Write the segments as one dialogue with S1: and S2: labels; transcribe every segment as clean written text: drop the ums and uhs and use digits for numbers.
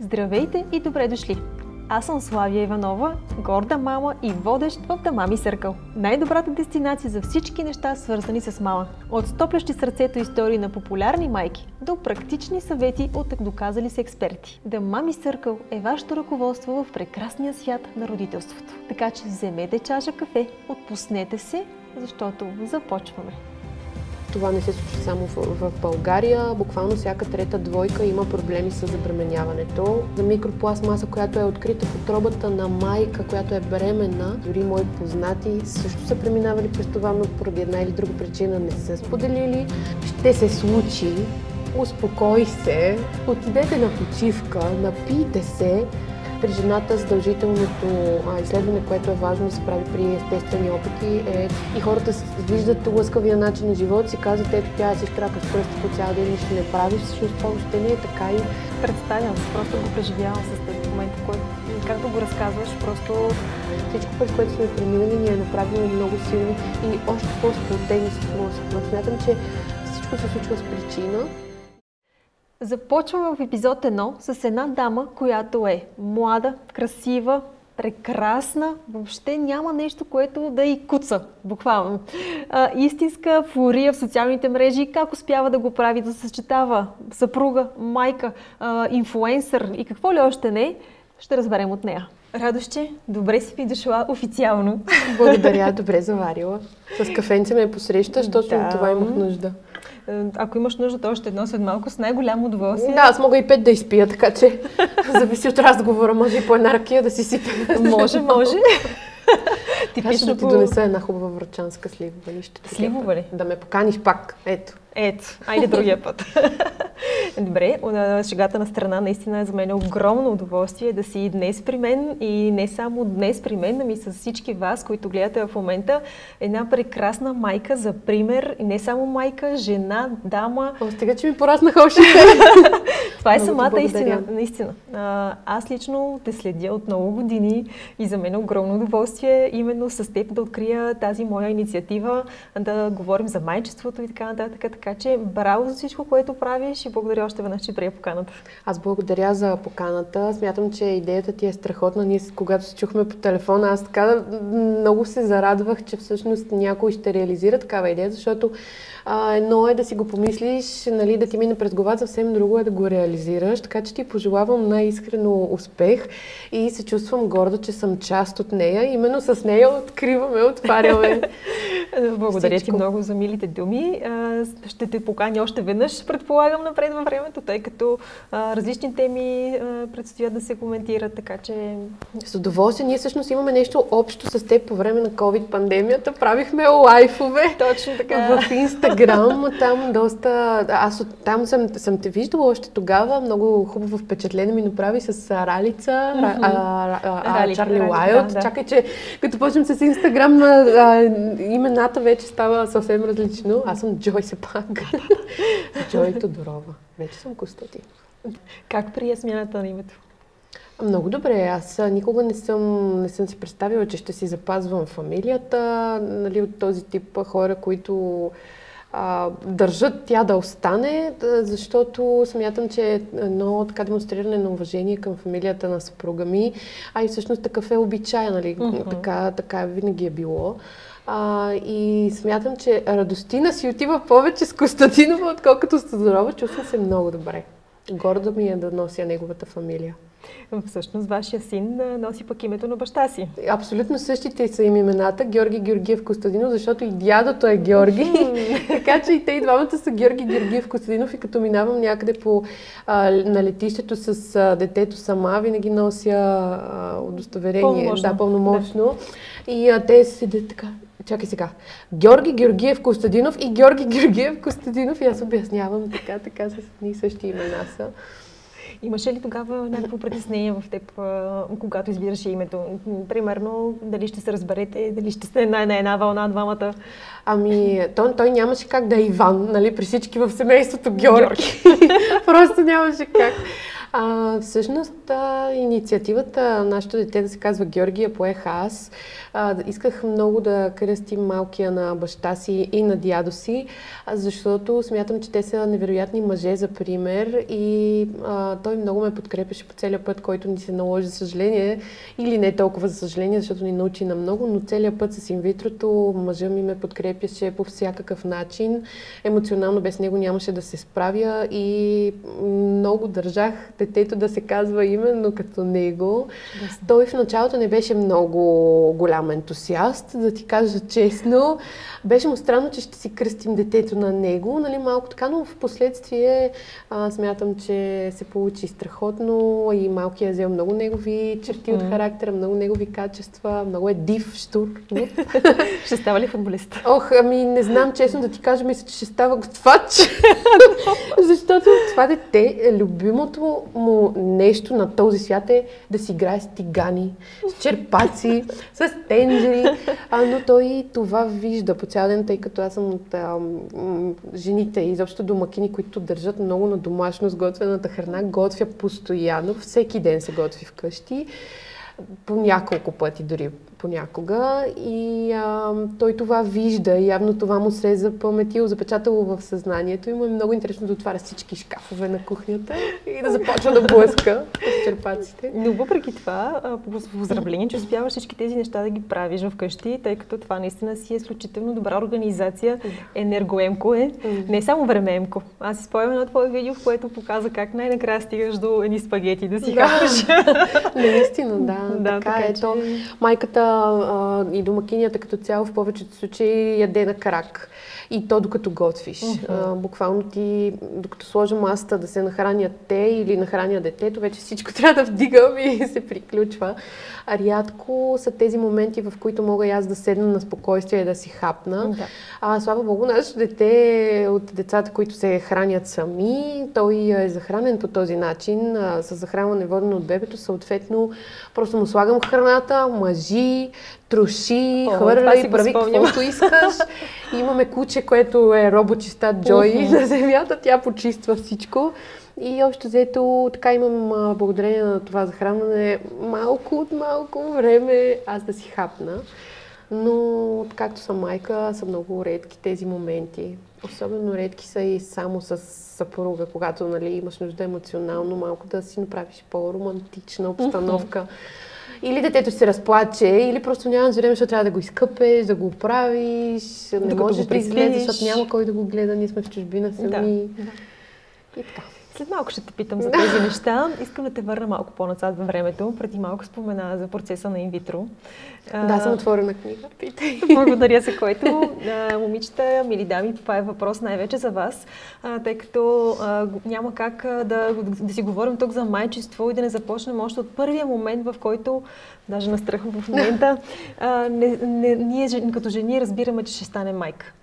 S1: Здравейте и добре дошли! Аз съм Славия Иванова, горда мама и водещ в The Mommy Circle. Най-добрата дестинация за всички неща, свързани с мама. От топлящи сърцето истории на популярни майки до практични съвети от доказали се експерти. The Mommy Circle е вашето ръководство в прекрасния свят на родителството. Така че вземете чаша кафе, отпуснете се, защото започваме.
S2: Това не се случва само в България. Буквално всяка трета двойка има проблеми с забременяването. За микропластмаса, която е открита в утробата на майка, която е бременна, дори мои познати също са преминавали през това, но поради една или друга причина не са споделили. Ще се случи. Успокой се, отидете на почивка, напийте се. При жената задължителното изследване, което е важно да се прави при естествени опити, е и хората виждат лъскавия начин на живот, си казват, ето тя си шкрака с пръсти по цял ден, нищо не прави, всъщност това въобще не е така и
S1: представям се, просто го преживявам с теб в момента, в който, както го разказваш, просто
S2: всичко, през което сме преминали, ни е направило много силни и още по-сплотени с мозъка. Смятам, че всичко се случва с причина.
S1: Започваме в епизод 1 с една дама, която е млада, красива, прекрасна, въобще няма нещо, което да й куца, буквално. Истинска фурия в социалните мрежи, как успява да го прави, да съчетава съпруга, майка, инфлуенсър и какво ли още не, ще разберем от нея. Радоще, добре си ми дошла официално.
S2: Благодаря, добре заварила. С кафенце ме посрещаш, точно това имах нужда.
S1: Ако имаш нужда още едно след малко, с най-голямо удоволствие.
S2: Да, аз мога и 5 да изпия, така че зависи от разговора. Може и по една ракия да си сипем.
S1: Може.
S2: Аз ще да ти донеса една хубава врачанска сливова.
S1: Сливова ли?
S2: Да ме поканиш пак.
S1: Ето, айде другия път. Добре, шегата на страна, наистина е за мен огромно удоволствие да си днес при мен и не само днес при мен, ами с всички вас, които гледате в момента, една прекрасна майка за пример, и не само майка, жена, дама.
S2: Стига, че ми пораснаха ушите.
S1: Това е самата истина, наистина. Аз лично те следя от много години и за мен е огромно удоволствие именно с теб да открия тази моя инициатива, да говорим за майчеството и така нататък. Така че браво за всичко, което правиш и благодаря още веднъж, че прия поканата.
S2: Аз благодаря за поканата. Смятам, че идеята ти е страхотна. Ние, когато се чухме по телефона, аз така много се зарадвах, че всъщност някой ще реализира такава идея, защото едно е да си го помислиш, нали, да ти мине през глава, съвсем друго е да го реализираш. Така че ти пожелавам най-искрено успех и се чувствам горда, че съм част от нея. Именно с нея откриваме, отваряме.
S1: Благодаря ти много за милите думи. Ще те поканя още веднъж, предполагам, напред във времето, тъй като различни теми предстоят да се коментират, така че...
S2: С удоволствие. Ние всъщност имаме нещо общо с теб по време на COVID-пандемията. Правихме лайфове.
S1: Точно така.
S2: В Инстаграм. Там доста... Аз оттам съм те виждала още тогава. Много хубаво впечатление ми направи с Ралица, Чарли Уайлд.
S1: Да.
S2: Чакай, че като почнем с Инстаграм, имената вече става съвсем различно. Аз съм Джой все пак. Джой Тодорова. Вече съм Костадин.
S1: Как прие смяната на името?
S2: Много добре. Аз никога не съм си представила, че ще си запазвам фамилията, нали, от този тип хора, които държат тя да остане, защото смятам, че е едно така демонстриране на уважение към фамилията на съпруга ми, а и всъщност такъв е обичай, нали? Така винаги е било. И смятам, че Радостина си отива повече с Костадинова, отколкото с Тодорова. Чувствам се много добре. Горда ми е да нося неговата фамилия.
S1: Всъщност, вашия син носи пък името на баща си.
S2: Абсолютно същите са им имената. Георги Георгиев Костадинов, защото и дядото е Георги. Така че и те и двамата са Георги Георгиев Костадинов и като минавам някъде на летището с детето сама, винаги нося удостоверение.
S1: Пълномощно.
S2: Да, пълномощно. Да. И те седят така. Чакай сега. Георги Георгиев Костадинов и Георги Георгиев Костадинов и аз обяснявам така с едни и същи имена са.
S1: Имаше ли тогава някакво притеснение в теб, когато избираше името? Примерно, дали ще се разберете, дали ще сте на една вълна двамата?
S2: Ами, той нямаше как да е Иван, нали, при всички в семейството Георги. Просто нямаше как. Всъщност инициативата нашето дете да се казва Георгия поех аз. Исках много да кръстим малкия на баща си и на дядо си, защото смятам, че те са невероятни мъже за пример и той много ме подкрепяше по целия път, който ни се наложи, за съжаление, или не толкова за съжаление, защото ни научи на много, но целият път с инвитрото мъжа ми ме подкрепяше по всякакъв начин. Емоционално без него нямаше да се справя и много държах детето да се казва именно като него. Той в началото не беше много голям ентусиаст, да ти кажа честно. Беше му странно, че ще си кръстим детето на него, нали, малко така, но в последствие смятам, че се получи страхотно и малкият взел много негови черти от характера, много негови качества, много е див, щур.
S1: Ще става ли футболист?
S2: Не знам, честно да ти кажа, мисля, че ще става готвач. Защото това дете, любимото му нещо на този свят е да си играе с тигани, с черпаци, с тенджери, но той това вижда по цял ден, тъй като аз съм от жените и изобщо домакини, които държат много на домашно сготвената храна, готвя постоянно, всеки ден се готви вкъщи, по няколко пъти дори понякога и той това вижда и явно това му се е запаметило, запечатало в съзнанието и му е много интересно да отваря всички шкафове на кухнята и да започва да блъска с черпаците.
S1: Но въпреки това, поздравление, че успяваш всички тези неща да ги правиш вкъщи, тъй като това наистина си е изключително добра организация, енергоемко е, не само времеемко. Аз си спомням на твое видео, в което показа как най-накрая стигаш до едни спагети да си хапаш.
S2: Наистина, да, така е. То майката и домакинята като цяло в повечето случаи яде на крак. И то докато готвиш. Буквално ти, докато сложа масата да се нахранят те или нахраня детето, вече всичко трябва да вдигам и се приключва. А рядко са тези моменти, в които мога и аз да седна на спокойствие и да си хапна. Слава Богу, нашето дете е от децата, които се хранят сами. Той е захранен по този начин, с захранване водено от бебето. Съответно, просто му слагам храната, мажи, троши, хвърляй, прави каквото искаш. И имаме куче, което е робочиста Джой на земята. Тя почиства всичко. И общо взето, така имам благодарение на това захранване от малко време аз да си хапна. Но, както съм майка, са много редки тези моменти. Особено редки са и само с съпруга, когато имаш нужда емоционално малко да си направиш по-романтична обстановка. Или детето се разплаче, или просто нямаш време, защото трябва да го изкъпеш, да го оправиш, не можеш да излезеш, защото няма кой да го гледа, ние сме в чужбина сами. И така.
S1: След малко ще те питам за тези неща. Искам да те върна малко по-назад във времето. Преди малко спомена за процеса на инвитро.
S2: Да, съм отворена книга. Питай.
S1: Благодаря за което. Момичета, мили дами, това е въпрос най-вече за вас, тъй като няма как да си говорим тук за майчество и да не започнем още от първия момент, в който, даже настрахвам в момента, ние като жени разбираме, че ще стане майка.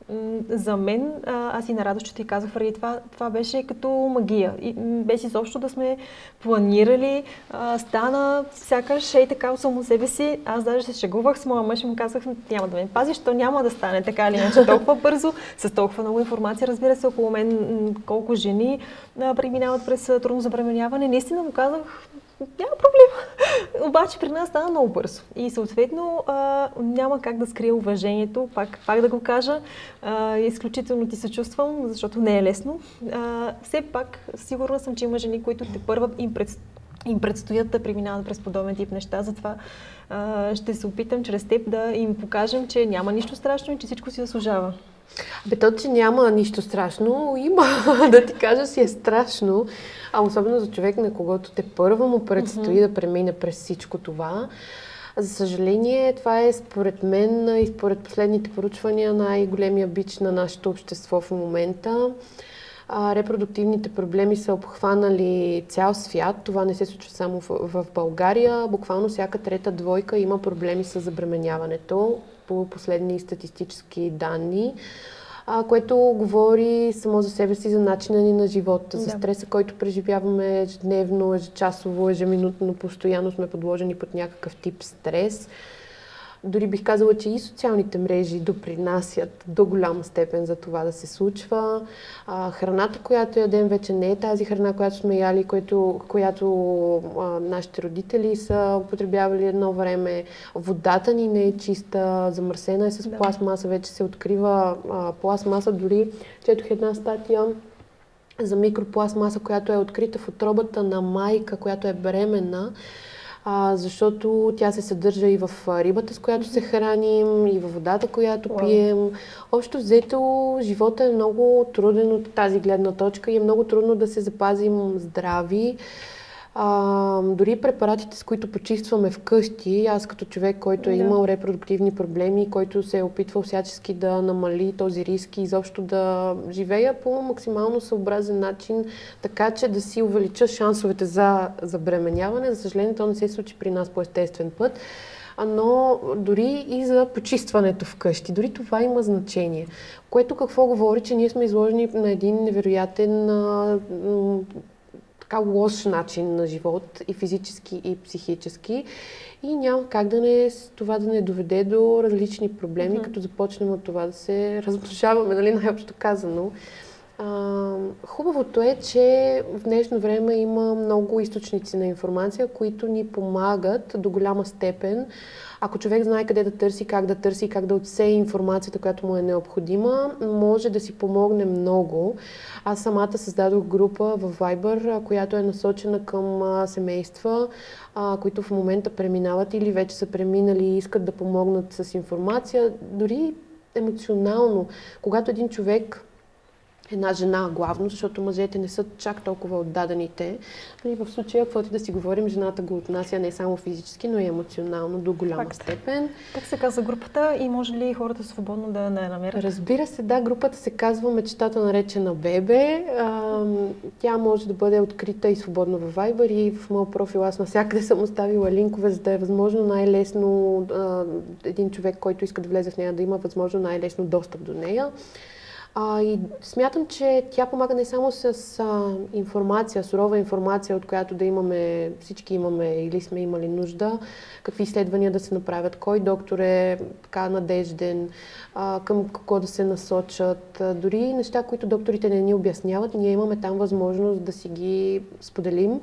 S1: За мен, аз и на Радо ще ти казах преди това беше като магия. И без изобщо да сме планирали, стана сякаш така от само себе си. Аз даже се шегувах с моя мъж и му казах, няма да ме пазиш, то няма да стане така или иначе толкова бързо, с толкова много информация. Разбира се, около мен колко жени преминават през трудно забременяване. Наистина му казах, няма проблем. Обаче при нас стана много бързо. И съответно няма как да скрия уважението, пак да го кажа. Изключително ти съчувствам, защото не е лесно. Все пак, сигурна съм, че има жени, които тепърва им предстоят да преминават през подобен тип неща. Затова ще се опитам чрез теб да им покажем, че няма нищо страшно и че всичко си заслужава.
S2: То, че няма нищо страшно, има, да ти кажа, си е страшно. Особено за човек, на когото първо му предстои да премине през всичко това. За съжаление, това е според мен и според последните проучвания най-големия бич на нашето общество в момента. Репродуктивните проблеми са обхванали цял свят. Това не се случва само в България. Буквално всяка трета двойка има проблеми с забременяването по последни статистически данни, което говори само за себе си, за начина ни на живота, за стреса, който преживяваме ежедневно, ежечасово, ежеминутно, постоянно сме подложени под някакъв тип стрес. Дори бих казала, че и социалните мрежи допринасят до голяма степен за това да се случва. Храната, която ядем, вече не е тази храна, която сме яли, която нашите родители са употребявали едно време. Водата ни не е чиста, замърсена е с пластмаса, вече се открива пластмаса. Дори четох една статия за микропластмаса, която е открита в утробата на майка, която е бременна, защото тя се съдържа и в рибата, с която се храним, и във водата, която пием. Общо взето, живота е много труден от тази гледна точка и е много трудно да се запазим здрави. Дори препаратите, с които почистваме вкъщи, аз като човек, който е имал репродуктивни проблеми, който се е опитвал всячески да намали този риск и изобщо да живея по максимално съобразен начин, така че да си увелича шансовете за забременяване. За съжаление, то не се случи при нас по естествен път, но дори и за почистването вкъщи. Дори това има значение. Което какво говори, че ние сме изложени на един невероятен така лош начин на живот, и физически, и психически. И няма как това да не доведе до различни проблеми, като започнем от това да се разрушаваме, нали, най-общо казано. Хубавото е, че в днешно време има много източници на информация, които ни помагат до голяма степен. Ако човек знае къде да търси, как да отсее информацията, която му е необходима, може да си помогне много. Аз самата създадох група в Viber, която е насочена към семейства, които в момента преминават или вече са преминали и искат да помогнат с информация. Дори емоционално, когато един човек, една жена главно, защото мъжете не са чак толкова отдадените. И в случая, каквото да си говорим, жената го отнася не само физически, но и емоционално до голяма степен.
S1: Как се казва групата и може ли хората свободно да не я намерят?
S2: Разбира се, да. Групата се казва Мечтата наречена Бебе. Тя може да бъде открита и свободно във Viber и в моят профил. Аз навсякъде съм оставила линкове, за да е възможно най-лесно един човек, който иска да влезе в нея, да има възможно най-лесно достъп до нея. И смятам, че тя помага не само с информация, сурова информация, от която всички имаме или сме имали нужда, какви изследвания да се направят, кой доктор е така надежден, към какво да се насочат. Дори неща, които докторите не ни обясняват, ние имаме там възможност да си ги споделим.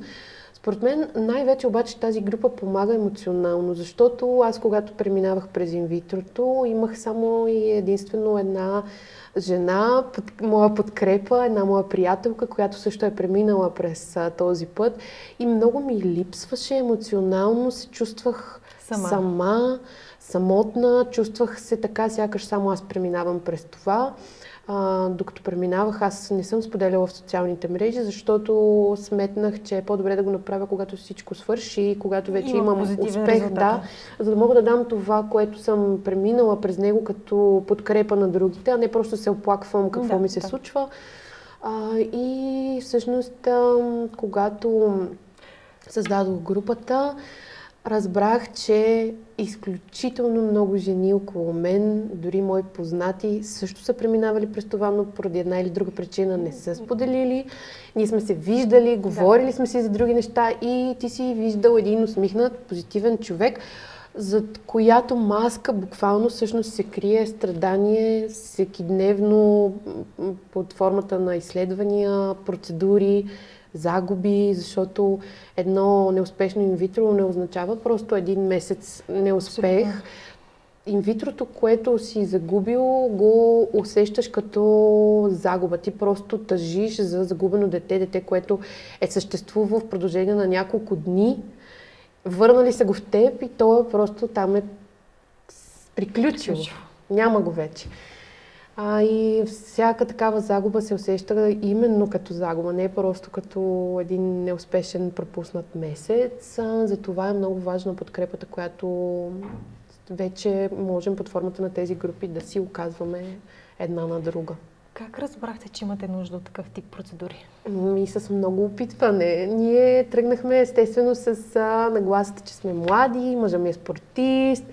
S2: Според мен най-вече обаче тази група помага емоционално, защото аз когато преминавах през инвитрото, имах само и единствено една жена, моя подкрепа, една моя приятелка, която също е преминала през този път и много ми липсваше емоционално, се чувствах сама, самотна, чувствах се така, сякаш само аз преминавам през това. Докато преминавах, аз не съм споделяла в социалните мрежи, защото сметнах, че е по-добре да го направя, когато всичко свърши, когато вече имам успех, за да мога да дам това, което съм преминала през него като подкрепа на другите, а не просто се оплаквам какво ми се случва. И всъщност, когато създадох групата, разбрах, че изключително много жени около мен, дори мои познати, също са преминавали през това, но поради една или друга причина не са споделили. Ние сме се виждали, говорили сме си за други неща и ти си виждал един усмихнат, позитивен човек, зад която маска буквално всъщност се крие страдание всекидневно под формата на изследвания, процедури, загуби, защото едно неуспешно инвитро не означава просто един месец неуспех. Инвитрото, което си загубил, го усещаш като загуба. Ти просто тъжиш за загубено дете, което е съществувало в продължение на няколко дни. Върнали се го в теб и то е просто там е приключило. Няма го вече. И всяка такава загуба се усеща именно като загуба, не просто като един неуспешен пропуснат месец. Затова е много важна подкрепата, която вече можем под формата на тези групи да си оказваме една на друга.
S1: Как разбрахте, че имате нужда от такъв тип процедури?
S2: С много опитване. Ние тръгнахме естествено с нагласата, че сме млади, мъжът ми е спортист.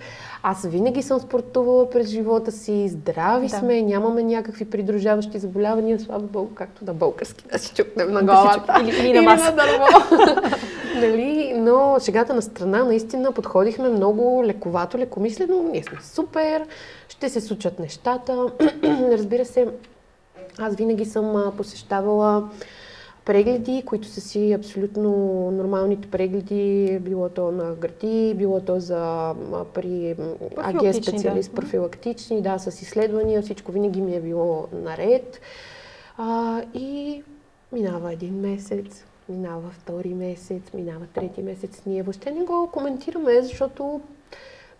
S2: Аз винаги съм спортувала през живота си, здрави сме, нямаме някакви придружаващи заболявания, слава Богу, както на български, да си чукнем на главата.
S1: Или на маса.
S2: Нали? но шегата на страна, наистина подходихме много лековато, лекомислено. Ние сме супер, ще се случат нещата. Разбира се, аз винаги съм посещавала прегледи, които са си абсолютно нормалните прегледи, било то на гърди, било то при АГ специалист, да. Профилактични, да, с изследвания, всичко винаги ми е било наред. И минава един месец, минава втори месец, минава трети месец. Ние въобще не го коментираме, защото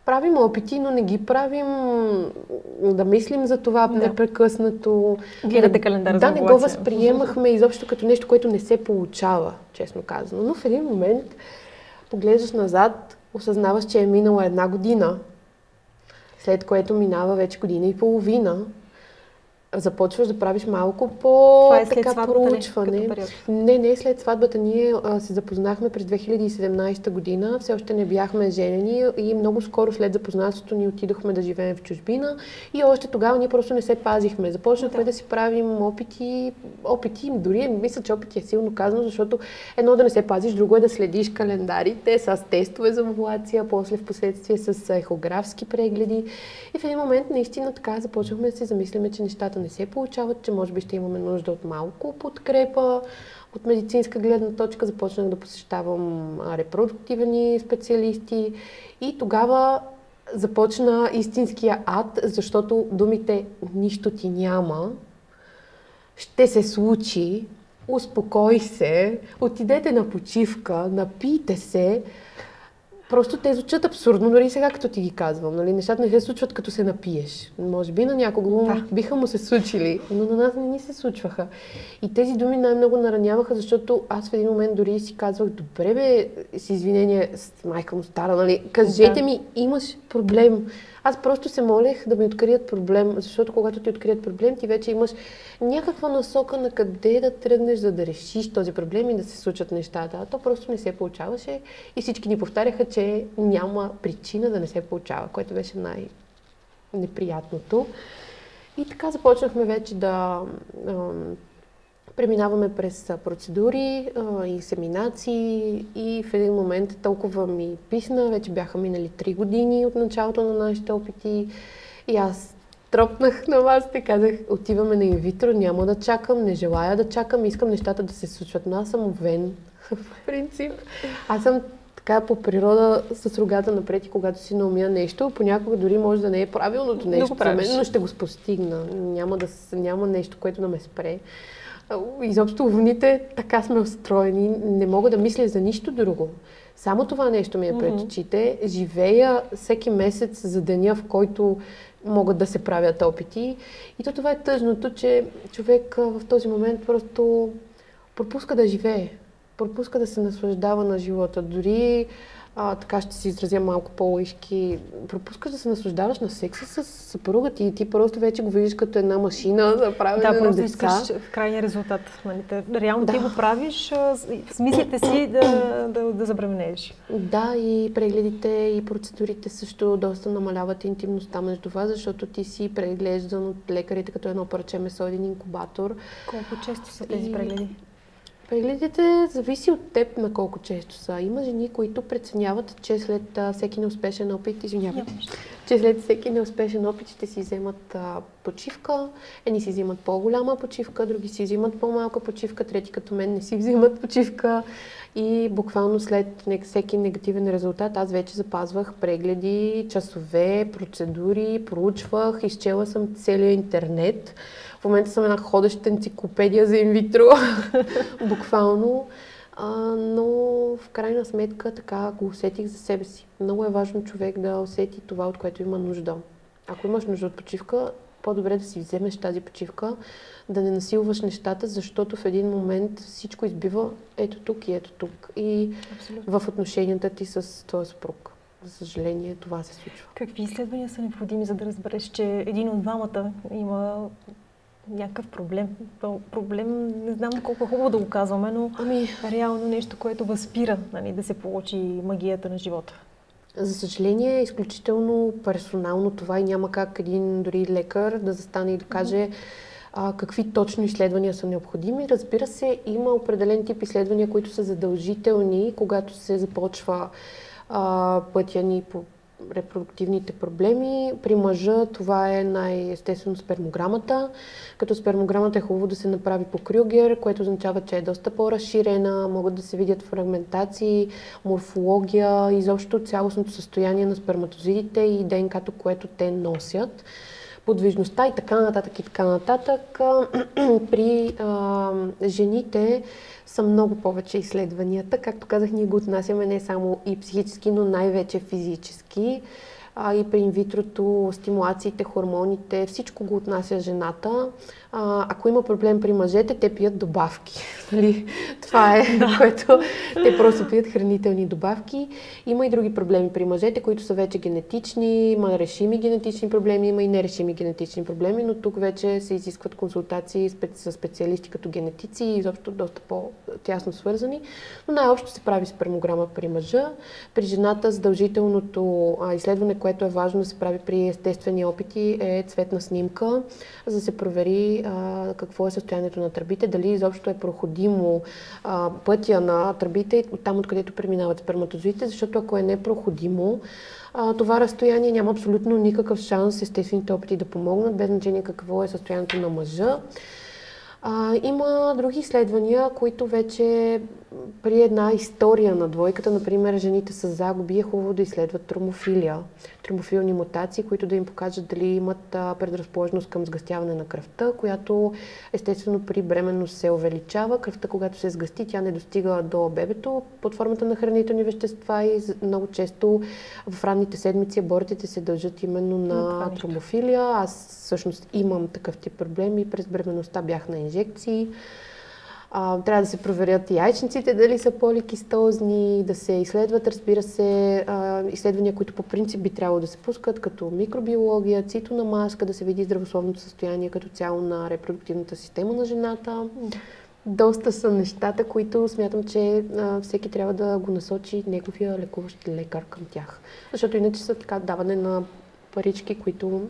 S2: правим опити, но не ги правим да мислим за това непрекъснато.
S1: Гледате календар за
S2: овулация. Да, не го възприемахме изобщо като нещо, което не се получава, честно казано. Но в един момент поглеждаш назад, осъзнаваш, че е минала 1 година, след което минава вече година и половина. Започваш да правиш малко по-така проучване. Не, след сватбата. Ние се запознахме през 2017 година. Все още не бяхме женени и много скоро след запознанството ни отидохме да живеем в чужбина и още тогава ние просто не се пазихме. Започнахме да си правим опити, дори мисля, че опити е силно казано, защото едно да не се пазиш, друго е да следиш календарите с тестове за овулация, после в последствие с ехографски прегледи. И в един момент наистина така започнахме да се замислиме, че нещата не се получават, че може би ще имаме нужда от малко подкрепа. От медицинска гледна точка започнах да посещавам репродуктивни специалисти и тогава започна истинския ад, защото думите "нищо ти няма", "ще се случи", "успокой се", "отидете на почивка", "напийте се", просто те звучат абсурдно, дори сега като ти ги казвам. Нали? Нещата не се случват като се напиеш. Може би на някого биха му се случили, но на нас не ни се случваха. И тези думи най-много нараняваха, защото аз в един момент дори си казвах: добре бе, с извинение, с майка му стара, нали? Кажете ми, имаш проблем. Аз просто се молех да ми открият проблем, защото когато ти открият проблем, ти вече имаш някаква насока на къде да тръгнеш, за да решиш този проблем и да се случат нещата. А то просто не се получаваше и всички ни повтаряха, че няма причина да не се получава, което беше най-неприятното. И така започнахме вече да преминаваме през процедури, инсеминации и в един момент толкова ми писна, вече бяха минали 3 години от началото на нашите опити и аз тропнах на масата и казах: отиваме на инвитро, няма да чакам, не желая да чакам, искам нещата да се случват. Но аз съм овен, в принцип. Аз съм така по природа с рогата напред и когато си наумя нещо, понякога дори може да не е правилното нещо за мен, но ще го постигна. Няма нещо, което да ме спре. Изобщо овните така сме устроени, не мога да мисля за нищо друго. Само това нещо ми е пред очите. Живея всеки месец за деня, в който могат да се правят опити. И това е тъжното, че човек в този момент просто пропуска да живее. Пропуска да се наслаждава на живота. Дори така ще си изразя малко по-лъжки. Пропускаш да се наслаждаваш на секса с съпруга ти и ти просто вече го видиш като една машина за правене на деца.
S1: Да, просто искаш в крайния резултат. Реално ти го правиш с мислите си да забременееш.
S2: Да, и прегледите и процедурите също доста намаляват интимността между вас, защото ти си преглеждан от лекарите като едно парче месо, един инкубатор.
S1: Колко често са тези прегледи?
S2: Прегледите зависи от теб на колко често са. Има жени, които преценяват, че след всеки неуспешен опит, че след всеки неуспешен опит ще си вземат почивка. Едни си взимат по-голяма почивка, други си взимат по-малка почивка, трети като мен не си взимат почивка. И буквално след всеки негативен резултат аз вече запазвах прегледи, часове, процедури, проучвах, изчела съм целия интернет. В момента съм една ходеща енциклопедия за инвитро, буквално, но в крайна сметка така го усетих за себе си. Много е важно човек да усети това, от което има нужда. Ако имаш нужда от почивка, по-добре да си вземеш тази почивка, да не насилваш нещата, защото в един момент всичко избива ето тук и ето тук. И в отношенията ти с твоя съпруг. За съжаление, това се случва.
S1: Какви изследвания са необходими, за да разбереш, че един от двамата има някакъв проблем? Проблем, не знам колко хубаво да го казваме, но реално нещо, което възпира, нали, да се получи магията на живота.
S2: За съжаление е изключително персонално това и няма как един дори лекар да застане и да каже: какви точно изследвания са необходими. Разбира се, има определен тип изследвания, които са задължителни, когато се започва пътя ни по репродуктивните проблеми. При мъжа това е най-естествено спермограмата, като спермограмата е хубаво да се направи по Крюгер, което означава, че е доста по-разширена, могат да се видят фрагментации, морфология, изобщо цялостното състояние на сперматозидите и ДНК-то, което те носят, подвижността и така нататък и така нататък. При жените са много повече изследванията. Както казах, ние го отнасяме не само и психически, но най-вече физически. И при инвитрото, стимулациите, хормоните, всичко го отнася жената. Ако има проблем при мъжете, те пият добавки. Това е, което те просто пият хранителни добавки. Има и други проблеми при мъжете, които са вече генетични, има решими генетични проблеми, има и нерешими генетични проблеми, но тук вече се изискват консултации с специалисти като генетици и изобщо доста по-тясно свързани. Но най-общо се прави спермограма при мъжа. При жената задължителното изследване, което е важно да се прави при естествени опити, е цветна снимка, за да се провери какво е състоянието на тръбите, дали изобщо е проходимо пътя на тръбите, там откъдето преминават сперматозоидите, защото ако е непроходимо, това разстояние няма абсолютно никакъв шанс естествените опити да помогнат, без значение какво е състоянието на мъжа. Има други изследвания, които вече при една история на двойката, например, жените с загуби, е хубаво да изследват тромофилия, тромофилни мутации, които да им покажат дали имат предразположеност към сгъстяване на кръвта, която естествено при бременност се увеличава. Кръвта, когато се сгъсти, тя не достига до бебето под формата на хранителни вещества и много често в ранните седмици абортите се дължат именно на тромофилия. Аз всъщност имам такъв тип проблеми. През бременността бях на инжекции. Трябва да се проверят яйчниците дали са поликистозни, да се изследват, разбира се, изследвания, които по принцип би трябвало да се пускат, като микробиология, цитона маска, да се види здравословното състояние като цяло на репродуктивната система на жената. Доста са нещата, които смятам, че всеки трябва да го насочи неговия лекуващ лекар към тях. Защото иначе са така даване на парички, които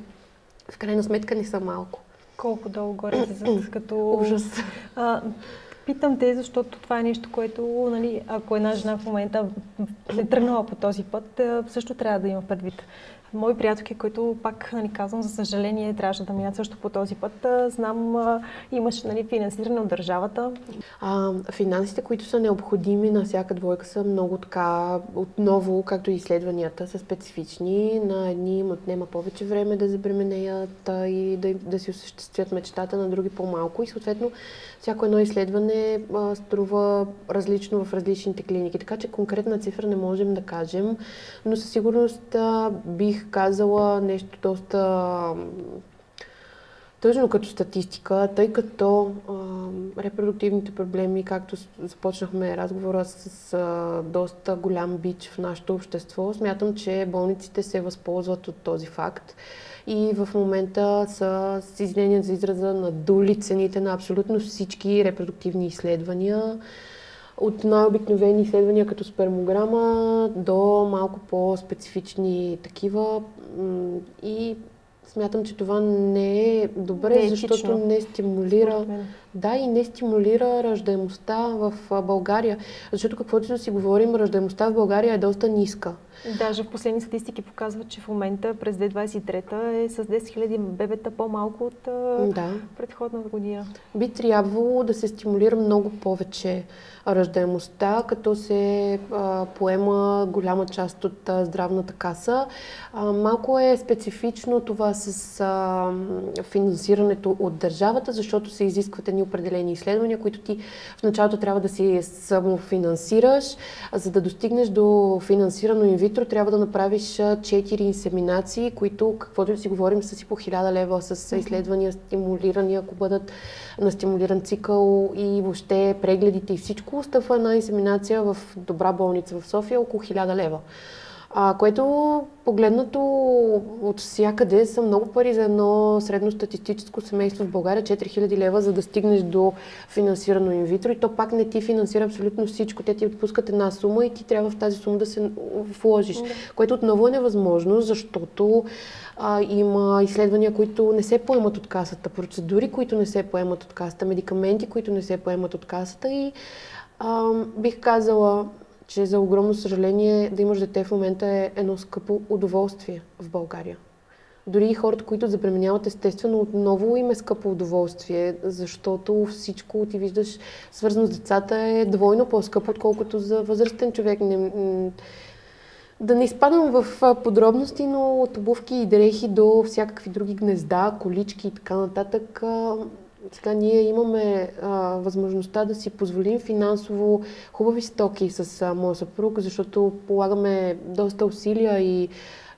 S2: в крайна сметка не са малко.
S1: Колко долу-горе слизат като...
S2: Ужас.
S1: Питам те, защото това е нещо, което, нали, ако една жена в момента е тръгнала по този път, също трябва да има предвид. Мои приятелки, които пак, нали, казвам, за съжаление, трябваше да минат също по този път. Знам, имаш, нали, финансиране от държавата.
S2: Финансите, които са необходими на всяка двойка, са много така, отново, както и изследванията, са специфични. На едни им отнема повече време да забременеят и да си осъществят мечтата, на други по-малко. И съответно, всяко едно изследване струва различно в различните клиники. Така че конкретна цифра не можем да кажем, но със сигурност бих казала нещо доста тъжно като статистика, тъй като репродуктивните проблеми, както започнахме разговора с доста голям бич в нашето общество, смятам, че болниците се възползват от този факт и в момента са, с извинение за израза, надули цените на абсолютно всички репродуктивни изследвания. От най-обикновени изследвания като спермограма до малко по-специфични такива. И смятам, че това не е добре, защото не стимулира, и не стимулира раждаемостта в България. Защото каквото да си говорим, раждаемостта в България е доста ниска.
S1: Даже в последни статистики показват, че в момента през 2023 е с 10 000 бебета по-малко от предходната година.
S2: Би трябвало да се стимулира много повече раждаемостта, като се поема голяма част от здравната каса. Малко е специфично това с финансирането от държавата, защото се изискват едни определени изследвания, които ти в началото трябва да си самофинансираш. За да достигнеш до финансирано инвитро, трябва да направиш 4 инсеминации, които, каквото да си говорим, са си по 1000 лева с изследвания, стимулирани, ако бъдат на стимулиран цикъл и въобще прегледите и всичко. Стъпва една инсеминация в добра болница в София около 1000 лева. Което погледнато от всякъде са много пари за едно средностатистическо семейство в България, 4000 лева, за да стигнеш до финансирано инвитро, и то пак не ти финансира абсолютно всичко. Те ти отпускат една сума и ти трябва в тази сума да се вложиш, което отново е невъзможно, защото има изследвания, които не се поемат от касата, процедури, които не се поемат от касата, медикаменти, които не се поемат от касата, и бих казала, че за огромно съжаление да имаш дете в момента е едно скъпо удоволствие в България. Дори и хората, които забременяват, естествено, отново им е скъпо удоволствие, защото всичко ти виждаш свързано с децата е двойно по-скъпо, отколкото за възрастен човек. Да не изпадам в подробности, но от обувки и дрехи до всякакви други гнезда, колички и така нататък. Сега ние имаме възможността да си позволим финансово хубави стоки с моя съпруг, защото полагаме доста усилия и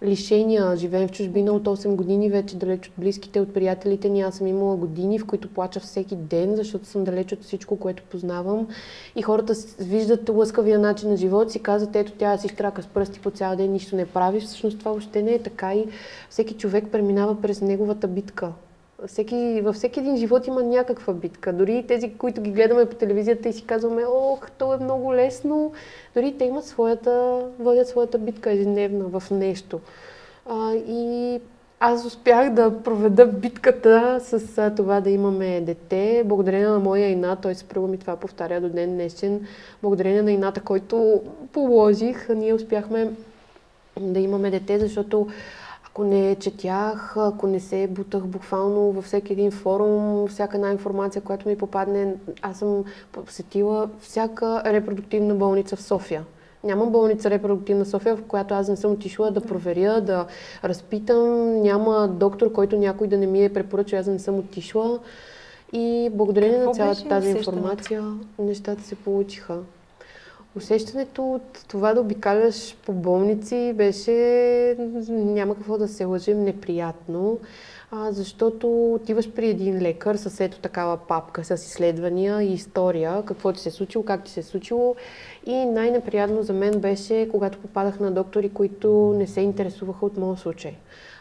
S2: лишения. Живеем в чужбина от 8 години вече, далеч от близките, от приятелите ни. Аз съм имала години, в които плача всеки ден, защото съм далеч от всичко, което познавам. И хората виждат лъскавия начин на живот, си казват, ето тя си штрака с пръсти по цял ден, нищо не прави. Всъщност това въобще не е така и всеки човек преминава през неговата битка. Във всеки един живот има някаква битка. Дори тези, които ги гледаме по телевизията и си казваме, ох, то е много лесно, дори те имат водят своята битка ежедневна в нещо. И аз успях да проведа битката с това да имаме дете. Благодарение на моя инат, той съпруга ми това повтаря до ден днешен, благодарение на ината, който положих, ние успяхме да имаме дете, защото ако не четях, ако не се бутах буквално във всеки един форум, всяка една информация, която ми попадне, аз съм посетила всяка репродуктивна болница в София. Няма болница репродуктивна в София, в която аз не съм отишла да проверя, да разпитам. Няма доктор, който някой да не ми е препоръчал, аз не съм отишла. И благодарение на цялата тази информация, нещата се получиха. Усещането от това да обикаляш по болници беше, няма какво да се лъжим, неприятно, защото отиваш при един лекар с ето такава папка с изследвания и история, какво ти се е случило, как ти се е случило, и най-неприятно за мен беше, когато попадах на доктори, които не се интересуваха от моя случай.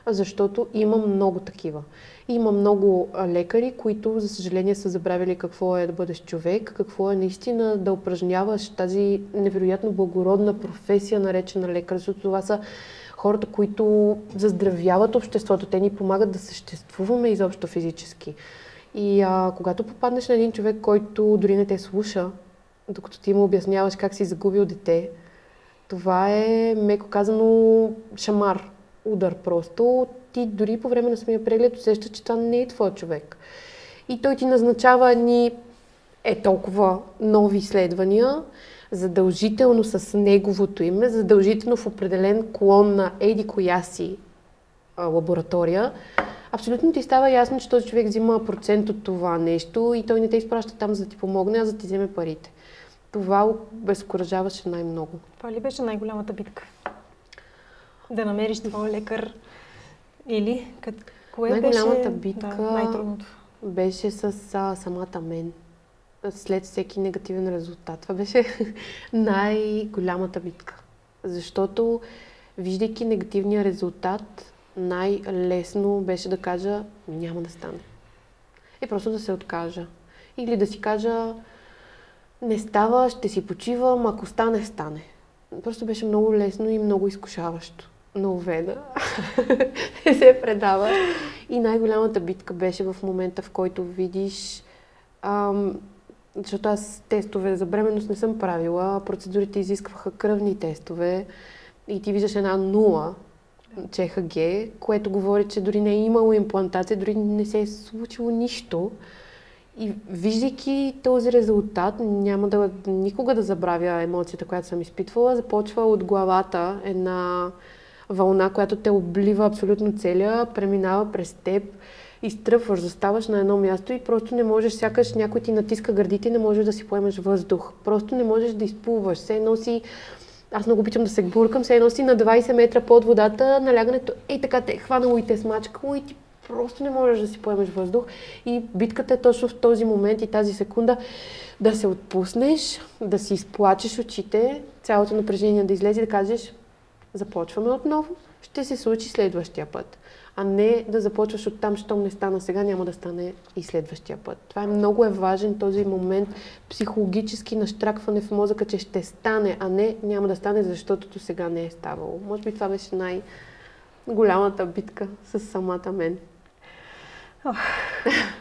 S2: Защото има много такива. Има много лекари, които, за съжаление, са забравили какво е да бъдеш човек, какво е наистина да упражняваш тази невероятно благородна професия, наречена лекар, защото това са хората, които заздравяват обществото. Те ни помагат да съществуваме изобщо физически. И когато попаднеш на един човек, който дори не те слуша, докато ти му обясняваш как си загубил дете, това е, меко казано, шамар. Удар просто. Ти дори по време на самия преглед усещаш, че това не е твой човек. И той ти назначава едни толкова нови изследвания, задължително с неговото име, задължително в определен клон на еди коя си лаборатория. Абсолютно ти става ясно, че този човек взима процент от това нещо и той не те изпраща там за да ти помогне, а за да ти вземе парите. Това обезкуражаваше най-много.
S1: Това ли беше най-голямата битка? Да намериш твой лекар или кое
S2: най-голямата битка
S1: най-трудното?
S2: Беше с самата мен. След всеки негативен резултат. Това беше най-голямата битка. Защото, виждайки негативния резултат, най-лесно беше да кажа, няма да стане. И просто да се откажа. Или да си кажа, не става, ще си почивам, ако стане, стане. Просто беше много лесно и много изкушаващо. Но Веда не се предава. И най-голямата битка беше в момента, в който видиш, защото аз тестове за бременност не съм правила, процедурите изискваха кръвни тестове и ти виждаш една 0 ЧХГ, което говори, че дори не е имало имплантация, дори не се е случило нищо. И виждайки този резултат, няма никога да забравя емоцията, която съм изпитвала. Започва от главата една вълна, която те облива абсолютно целия, преминава през теб, изтръпваш, заставаш на едно място и просто не можеш, сякаш някой ти натиска гърдите и не можеш да си поемеш въздух. Просто не можеш да изплуваш. Все едно си, аз много обичам да се буркам, все едно си на 20 метра под водата, налягането така те е хванало и те смачкало и ти просто не можеш да си поемеш въздух. И битката е точно в този момент и тази секунда да се отпуснеш, да си изплачеш очите, цялото напрежение да излезе и да кажеш, започваме отново, ще се случи следващия път. А не да започваш оттам, щом не стана сега, няма да стане и следващия път. Това е много важен този момент, психологически наштракване в мозъка, че ще стане, а не няма да стане, защото до сега не е ставало. Може би това беше най-голямата битка с самата мен.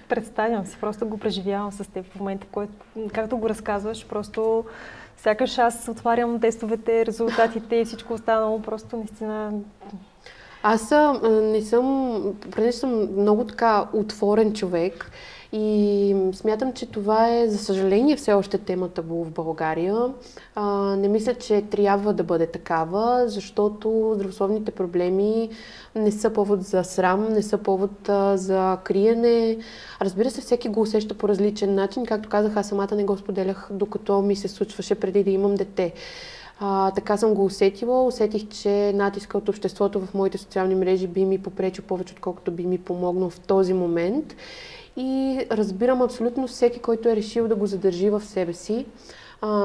S1: Представям си, просто го преживявам с теб в момента, който, както го разказваш, просто сякаш аз отварям тестовете, резултатите и всичко останало, просто наистина...
S2: Аз не съм, преди съм много така отворен човек и смятам, че това е, за съжаление, все още тема табу в България. Не мисля, че трябва да бъде такава, защото здравословните проблеми не са повод за срам, не са повод за криене. Разбира се, всеки го усеща по различен начин. Както казах, аз самата не го споделях, докато ми се случваше преди да имам дете. Така съм го усетила. Усетих, че натиска от обществото в моите социални мрежи би ми попречил повече, отколкото би ми помогнал в този момент. И разбирам абсолютно всеки, който е решил да го задържи в себе си.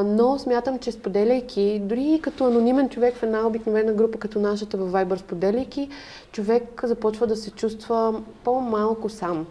S2: Но смятам, че споделяйки, дори като анонимен човек в една обикновена група като нашата във Viber, споделяйки, човек започва да се чувства по-малко сам.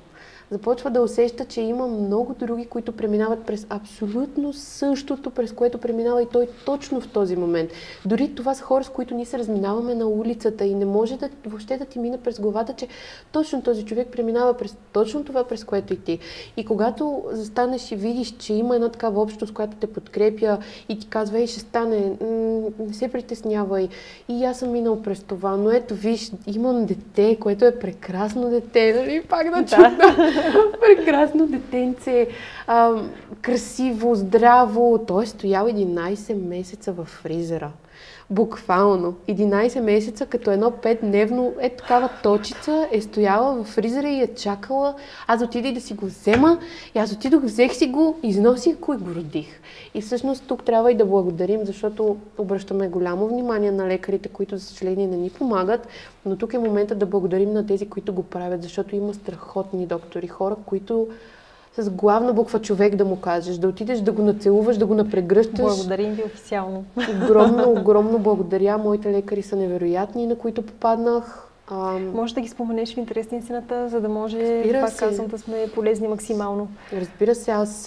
S2: Започва да усеща, че има много други, които преминават през абсолютно същото, през което преминава и той точно в този момент. Дори това са хора, с които ние се разминаваме на улицата и не може въобще да ти мине през главата, че точно този човек преминава през точно това, през което и ти. И когато застанеш и видиш, че има една такава общност, която те подкрепя и ти казва, ей, ще стане, не се притеснявай. И аз съм минал през това, но ето виж, имам дете, което е прекрасно дете, нали, пак да чута. Прекрасно детенце, красиво, здраво. Той е стоял 11 месеца в фризера. Буквално. 11 месеца, като едно 5-дневно, такава точица е стояла в фризера и е чакала. Аз отидох да си го взема и аз отидох, взех си го, износих го и го родих. И всъщност тук трябва и да благодарим, защото обръщаме голямо внимание на лекарите, които за съжаление не ни помагат, но тук е момента да благодарим на тези, които го правят, защото има страхотни доктори, хора, които с главна буква човек да му кажеш, да отидеш да го нацелуваш, да го напрегръщаш.
S1: Благодарим ви официално.
S2: Огромно благодаря. Моите лекари са невероятни, на които попаднах.
S1: Може да ги споменеш в интерес на истината, за да може, пак казвам, да сме полезни максимално.
S2: Разбира се, аз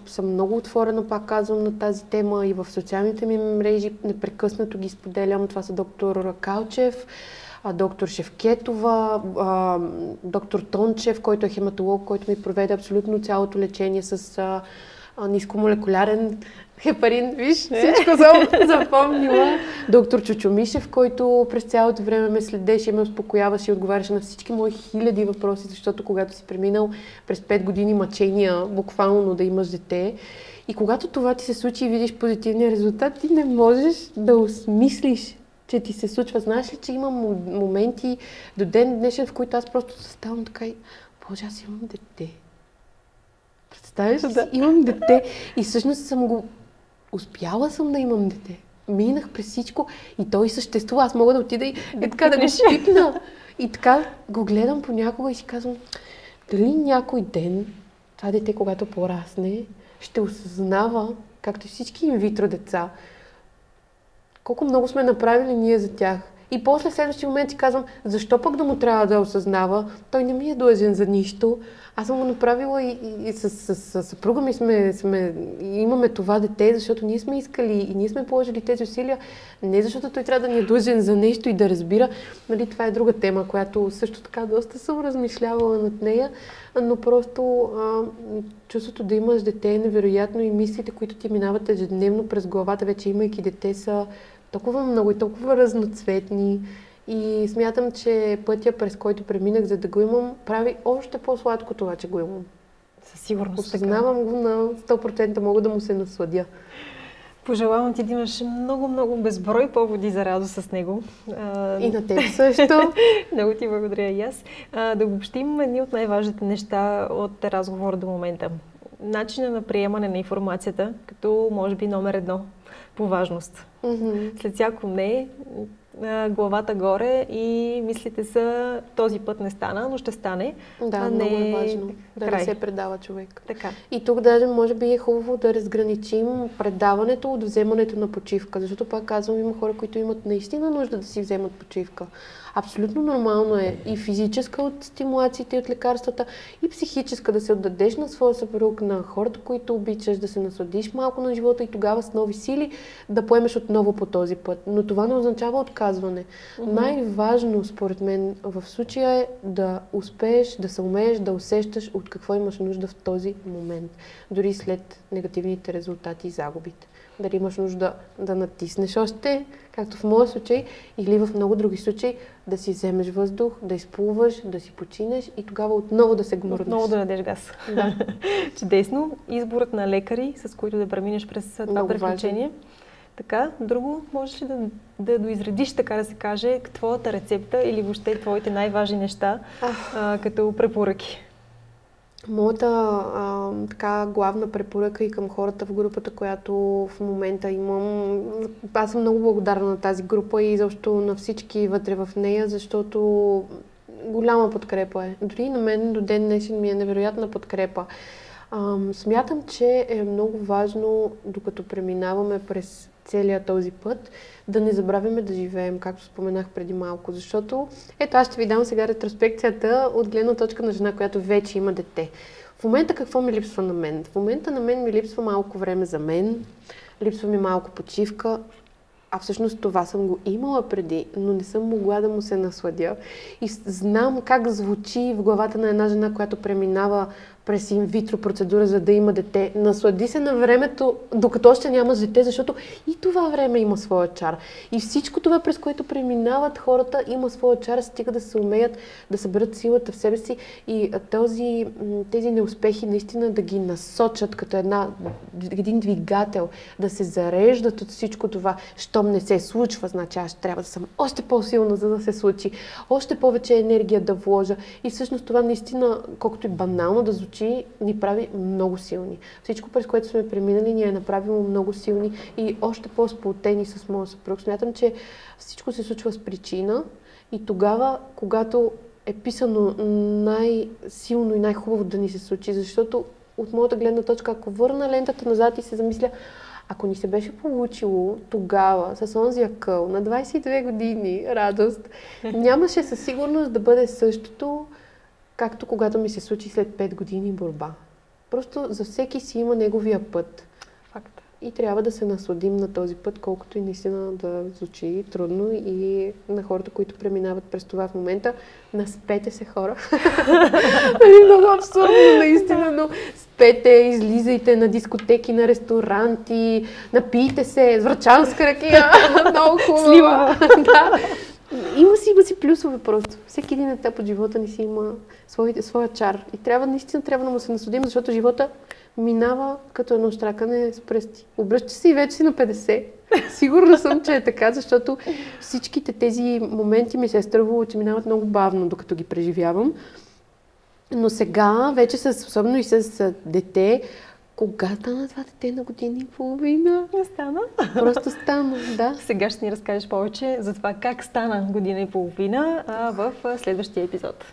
S2: съм много отворена, пак казвам, на тази тема и в социалните ми мрежи непрекъснато ги споделям. Това са доктор Калчев, доктор Шевкетова, доктор Тончев, който е хематолог, който ми проведе абсолютно цялото лечение с нискомолекулярен хепарин. Виж, всичко съм запомнила. Доктор Чучумишев, който през цялото време ме следеше, ме успокояваше и отговаряше на всички мои хиляди въпроси, защото когато си преминал през 5 години мъчения, буквално да имаш дете, и когато това ти се случи и видиш позитивния резултат, ти не можеш да осмислиш, че ти се случва. Знаеш ли, че има моменти до ден днешен, в които аз просто ставам така и Боже, аз имам дете. Представяш ли? Имам дете. И всъщност успяла съм да имам дете. Минах през всичко и той съществува. Аз мога да отида и така да го пипна. И така го гледам понякога и си казвам, дали някой ден това дете, когато порасне, ще осъзнава, както и всички инвитро деца, колко много сме направили ние за тях. И после в следващия момент си казвам, защо пък да му трябва да осъзнава? Той не ми е длъжен за нищо. Аз съм го направила и с съпруга ми имаме това дете, защото ние сме искали и ние сме положили тези усилия. Не защото той трябва да ни е длъжен за нещо и да разбира. Нали, това е друга тема, която също така доста съм размишлявала над нея, но просто чувството да имаш дете е невероятно и мислите, които ти минават ежедневно през главата, вече имайки дете, са толкова много и толкова разноцветни. И смятам, че пътя, през който преминах, за да го имам, прави още по-сладко това, че го имам.
S1: Със сигурност.
S2: Осъзнавам го на 100%, мога да му се насладя.
S1: Пожелавам ти да имаш много безброй поводи за радост с него.
S2: И на теб също.
S1: Много ти благодаря и аз. Да обобщим едни от най-важните неща от разговора до момента. Начина на приемане на информацията, като може би номер 1 по важност. След всяко не, главата горе и мислите са, този път не стана, но ще стане.
S2: Да, много е важно да не се предава човек.
S1: Така.
S2: И тук даже може би е хубаво да разграничим предаването от вземането на почивка, защото пак казвам, има хора, които имат наистина нужда да си вземат почивка. Абсолютно нормално е и физическа от стимулациите и от лекарствата, и психическа да се отдадеш на своя съпруг, на хората, които обичаш, да се насладиш малко на живота и тогава с нови сили да поемеш отново по този път. Но това не означава отказване. Най-важно, според мен, в случая е да успееш, да се умееш да усещаш от какво имаш нужда в този момент, дори след негативните резултати и загубите. Дали имаш нужда да натиснеш още, както в моя случай, или в много други случаи, да си вземеш въздух, да изплуваш, да си починеш и тогава отново да се гмурнеш.
S1: Отново да дадеш газ.
S2: Да.
S1: Чудесно. Изборът на лекари, с които да преминеш през това приключение. Така, друго, можеш ли да доизредиш, така да се каже, твоята рецепта или въобще твоите най-важни неща като препоръки?
S2: Моята така главна препоръка и към хората в групата, която в момента имам, аз съм много благодарна на тази група и защо на всички вътре в нея, защото голяма подкрепа е. Дори на мен до ден днешен ми е невероятна подкрепа. Смятам, че е много важно, докато преминаваме през целия този път, да не забравяме да живеем, както споменах преди малко, защото ето аз ще ви дам сега ретроспекцията от гледна точка на жена, която вече има дете. В момента какво ми липсва на мен? В момента на мен ми липсва малко време за мен, липсва ми малко почивка, а всъщност това съм го имала преди, но не съм могла да му се насладя. И знам как звучи в главата на една жена, която преминава през инвитро процедура, за да има дете. Наслади се на времето, докато още нямаш дете, защото и това време има своя чар. И всичко това, през което преминават хората, има своя чар, стига да се умеят да съберат силата в себе си и тези неуспехи наистина да ги насочат като един двигател, да се зареждат от всичко това. Щом не се случва, значи аз трябва да съм още по-силна, за да се случи. Още повече енергия да вложа. И всъщност това наистина, колкото и банално да звучи, ни прави много силни. Всичко, през което сме преминали, ни е направило много силни и още по-сплотени с моя съпруг. Смятам, че всичко се случва с причина и тогава, когато е писано най-силно и най-хубаво да ни се случи, защото от моята гледна точка, ако върна лентата назад и се замисля, ако ни се беше получило тогава, с онзи акъл, на 22 години, радост, нямаше със сигурност да бъде същото, както когато ми се случи след 5 години борба. Просто за всеки си има неговия път.
S1: Факт.
S2: И трябва да се насладим на този път, колкото и наистина да звучи трудно и на хората, които преминават през това в момента. Наспете се, хора. Много абсурдно, наистина, но спете, излизайте на дискотеки, на ресторанти, напийте се, с врачанска ракия. Много хубаво. Да. Има си плюсове просто. Всеки един етап от живота ни си има своя чар. И наистина трябва да му се насладим, защото живота минава като едно щракане с пръсти. Обръща се и вече си на 50. Сигурна съм, че е така, защото всичките тези моменти ми се е струвало, че минават много бавно, докато ги преживявам. Но сега, вече особено и с дете, кога стана това дете на година и половина?
S1: Не стана.
S2: Просто стана, да.
S1: Сега ще ни разкажеш повече за това как стана година и половина в следващия епизод.